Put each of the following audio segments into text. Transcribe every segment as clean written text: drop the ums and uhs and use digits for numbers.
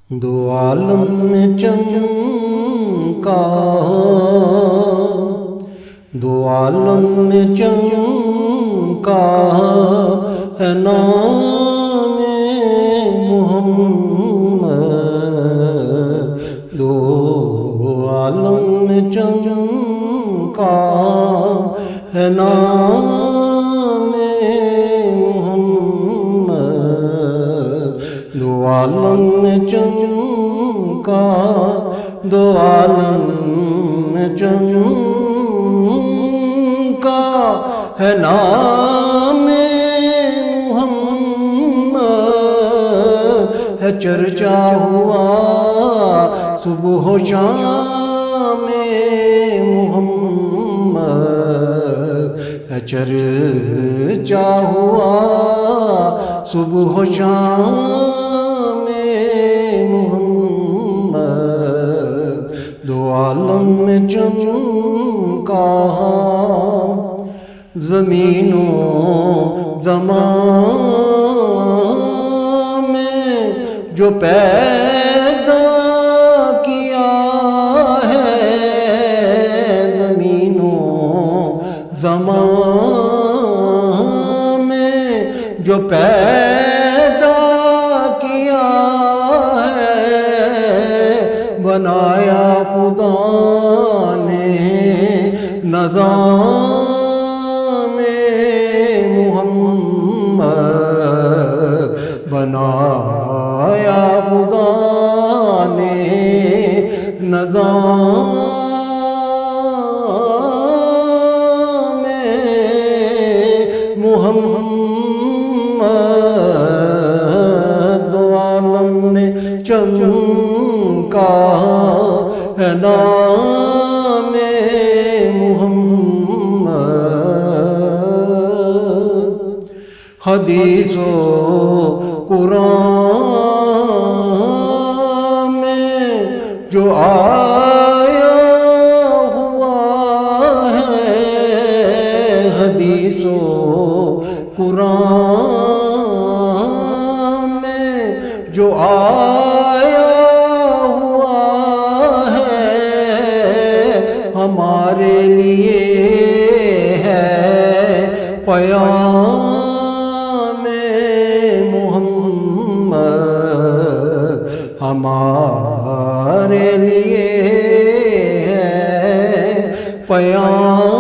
دو عالم میں چمکا، دو عالم میں چمکا ہے نام محمد، دو عالم میں چمکا ہے نام محمد، دو عالم میں چمکا، دو عالم میں چمکا ہے نام محمد، ہے چرچا ہوا صبح و شام محمد، ہے چرچا ہوا صبح و شام محمد، دو عالم میں چمکا، زمین و زمان میں جو پیدا کیا ہے، زمین و زمان میں جو پیدا کیا ہے، بنایا خدا نے نظام محمد، بنایا خدا نے نظام محمد، دو عالم میں چمکا ہے نام محمد، حدیث و قرآن میں جو آیا ہوا ہے، حدیث و قرآن میں جو آیا ہوا ہے، ہمارے لیے ہے پیام محمد، ہمارے لیے ہے پیام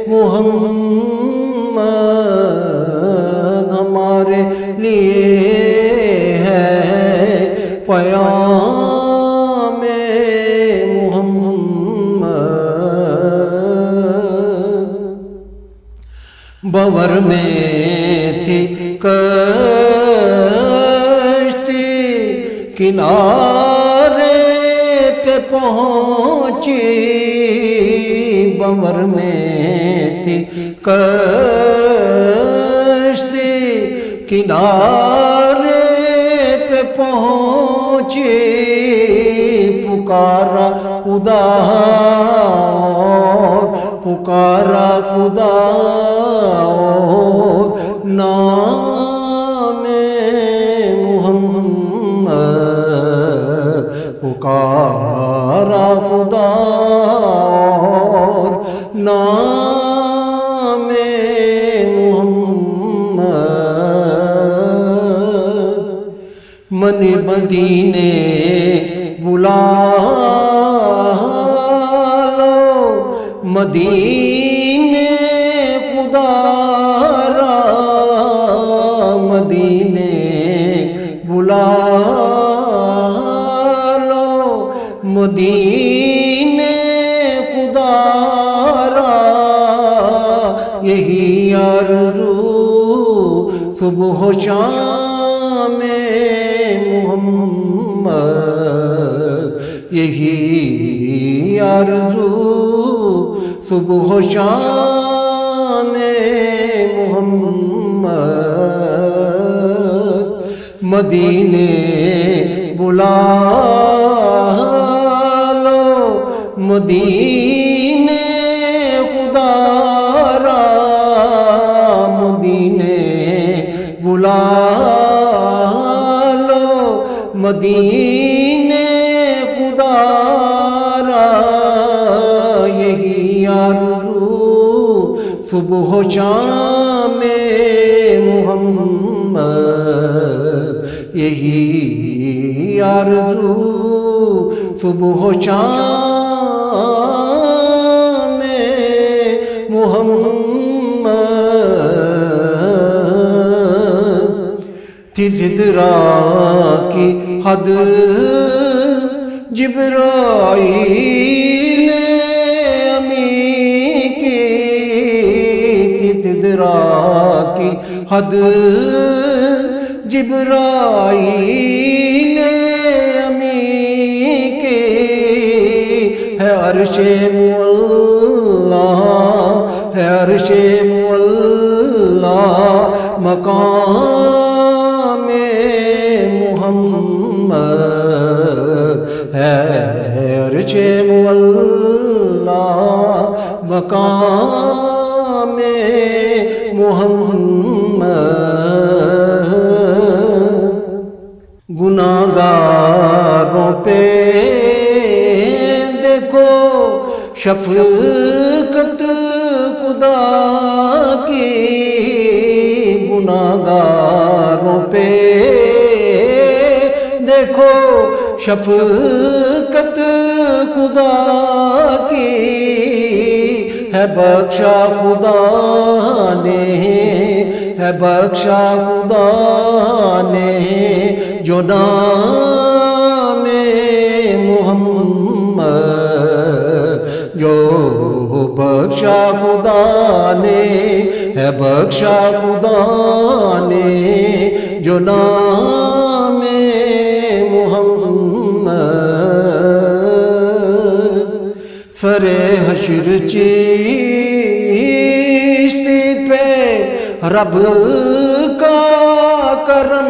محمد، ہمارے لیے ہے پیام محمد، بور میں تھی کشتی کنارے پہ پہنچی، بور میں تھی کشتی کنارے پہ پہنچی، پکارا خدا پکارا خدا نام محمد، پکارا خدا نام محمد، من مدینے بلا لو، مدینے خدا را، مدینے بلا لو، مدینے خدا را، یہی آرزو صبح و شام محمد، یہی آرزو صبح و شام محمد، مدینے بلا لو، مدینے خدا را، مدینے بلا لو مدینے خدا را، یہی آرزو صبح و شام محمد، یہی آرزو صبح و شام محمد۔ تھی سدرا کی حد جبرائیل امی کی، تھی سدرا کی حد جبرائیل امی کی، ہے عرش معلا، ہے عرش معلا مقام محمد، ہے عرش معلا مقام محمد۔ گناہگاروں پہ دیکھو شفقت خدا کی، گناہگاروں پہ دیکھو شفقت خدا کی، ہے بخشا خدا نے، ہے بخشا خدا نے جو نام محمد، جو بخشا خدا نے، ہے بخشا خدا نے جو نام محمد۔ سر حشر چشتی پہ رب کا کرم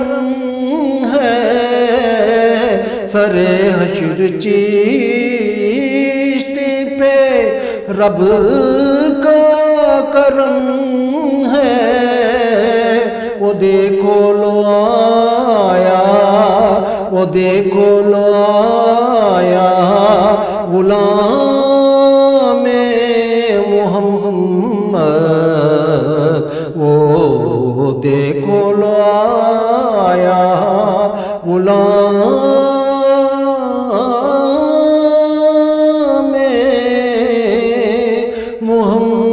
ہے، سر حشر چشتی پہ رب کا کرم ہے، وہ دیکھو لو آیا، وہ دیکھو لو آیا غلام محمد، وہ دیکھو لو آیا غلام محمد۔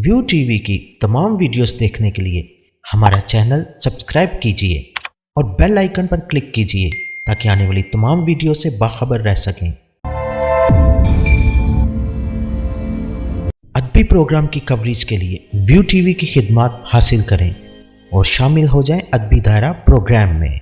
ویو ٹی وی کی تمام ویڈیوز دیکھنے کے لیے ہمارا چینل سبسکرائب کیجیے اور بیل آئیکن پر کلک کیجیے تاکہ آنے والی تمام ویڈیو سے باخبر رہ سکیں۔ ادبی پروگرام کی کوریج کے لیے ویو ٹی وی کی خدمات حاصل کریں اور شامل ہو جائیں ادبی دائرہ پروگرام میں۔